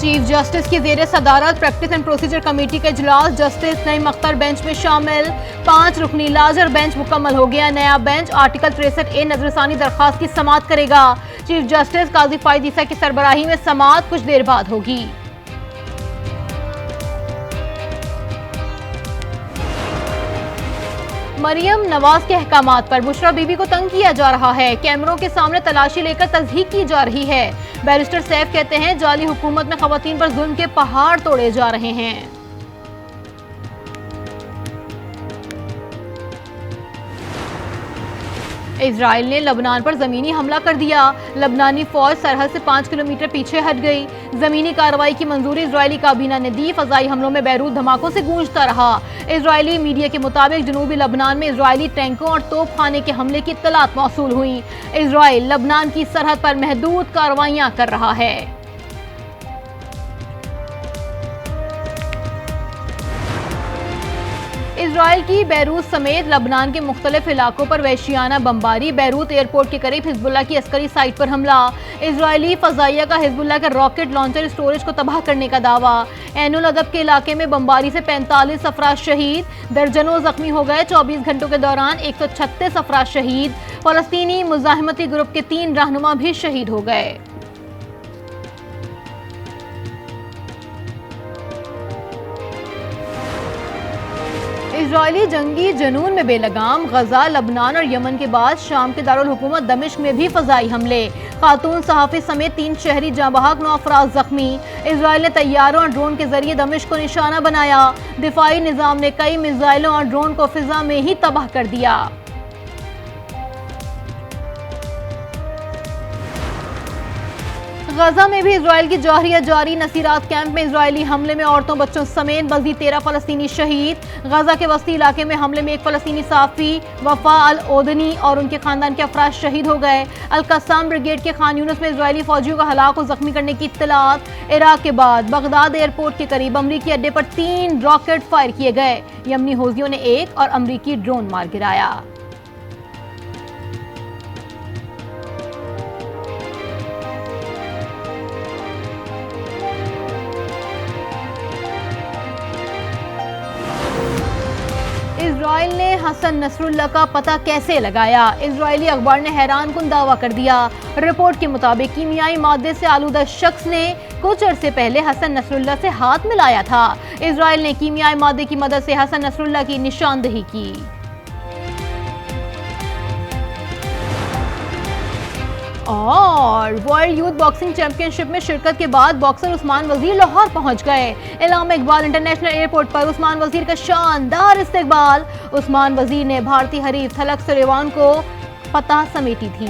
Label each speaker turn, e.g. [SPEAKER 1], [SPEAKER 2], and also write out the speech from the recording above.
[SPEAKER 1] Chief justice की जेर सदारत प्रैक्टिस एंड प्रोसीजर कमेटी का इजलास। जस्टिस नईम अख्तर बेंच में शामिल। 5 रुकनी लाजर बेंच मुकम्मल हो गया। नया बेंच आर्टिकल 63A नजरसानी दरखास्त की समाअत करेगा। चीफ जस्टिस काजी फायद ईसा की सरबराही में समाअत कुछ देर बाद होगी। मरियम नवाज के अहकामात पर बुशरा बीबी को तंग किया जा रहा है। कैमरों के सामने तलाशी लेकर तस्दीक की जा रही है। बैरिस्टर सैफ कहते हैं जाली हुकूमत में खवातीन पर जुल्म के पहाड़ तोड़े जा रहे हैं। इजराइल ने लबनान पर जमीनी हमला कर दिया। लबनानी फौज सरहद से 5 किलोमीटर पीछे हट गई। जमीनी कार्रवाई की मंजूरी इजरायली काबीना ने दी। फजाई हमलों में बैरूत धमाकों से गूंजता रहा। इजरायली मीडिया के मुताबिक जनूबी लबनान में इजरायली टैंकों और तोपखाने के हमले की इत्तलात मौसूल हुई। इजराइल लबनान की सरहद पर महदूद कार्रवाइयां कर रहा है। इजराइल की बैरूत समेत लबनान के मुख्तलिफ इलाकों पर वहशियाना बमबारी। बैरूत एयरपोर्ट के करीब हिजबुल्लाह की अस्करी साइट पर हमला। इजरायली फजाइया का हिजबुल्लाह के रॉकेट लॉन्चर स्टोरेज को तबाह करने का दावा। ऐनुल अदब के इलाके में बमबारी से 45 अफराद शहीद, दर्जनों जख्मी हो गए। 24 घंटों के दौरान 136 अफराद शहीद। फलस्तीनी मुजाहिमती ग्रुप के 3 रहनुमा भी शहीद हो गए। इजरायली जंगी जनून में बेलगाम। गजा, लबनान और यमन के बाद शाम के दारुल हुकूमत दमिश्क में भी फजाई हमले। खातून सहाफी समेत 3 शहरी जाँ बहक, 9 अफराद जख्मी। इजरायल ने तैयारों और ड्रोन के जरिए दमिश्क को निशाना बनाया। दिफाई निजाम ने कई मिसाइलों और ड्रोन को फिजा में ही तबाह कर दिया। गजा में भी इजरायल की जाहिरिया जारी। नसीरात कैंप में इजरायली हमले में औरतों बच्चों समेत मज़ीद 13 फलस्तीनी शहीद। गजा के वस्ती इलाके में हमले में एक फलस्तीनी साफी वफा अल ओदनी और उनके खानदान के अफराद शहीद हो गए। अल कस्साम ब्रिगेड के खान यूनिस में इजरायली फौजियों का हलाक और जख्मी करने की इत्तलात। इराक के बाद बगदाद एयरपोर्ट के करीब अमरीकी अड्डे पर 3 रॉकेट फायर किए गए। यमनी हौजियों ने 1 और अमरीकी ड्रोन मार गिराया। इजराइल ने हसन नसरुल्लाह का पता कैसे लगाया? इजरायली अखबार ने हैरान कुन दावा कर दिया। रिपोर्ट के मुताबिक कीमियाई मादे से आलूदा शख्स ने कुछ अरसे पहले हसन नसरुल्लाह से हाथ मिलाया था। इजराइल ने कीमियाई मादे की मदद से हसन नसरुल्लाह की निशानदेही की। और वर्ल्ड यूथ बॉक्सिंग चैंपियनशिप में शिरकत के बाद बॉक्सर उस्मान वजीर लाहौर पहुंच गए। इलामा इकबाल इंटरनेशनल एयरपोर्ट पर उस्मान वजीर का शानदार इस्तकबाल। उस्मान वजीर ने भारतीय हरीफ थलक सुलेमान को फतह समेटी थी।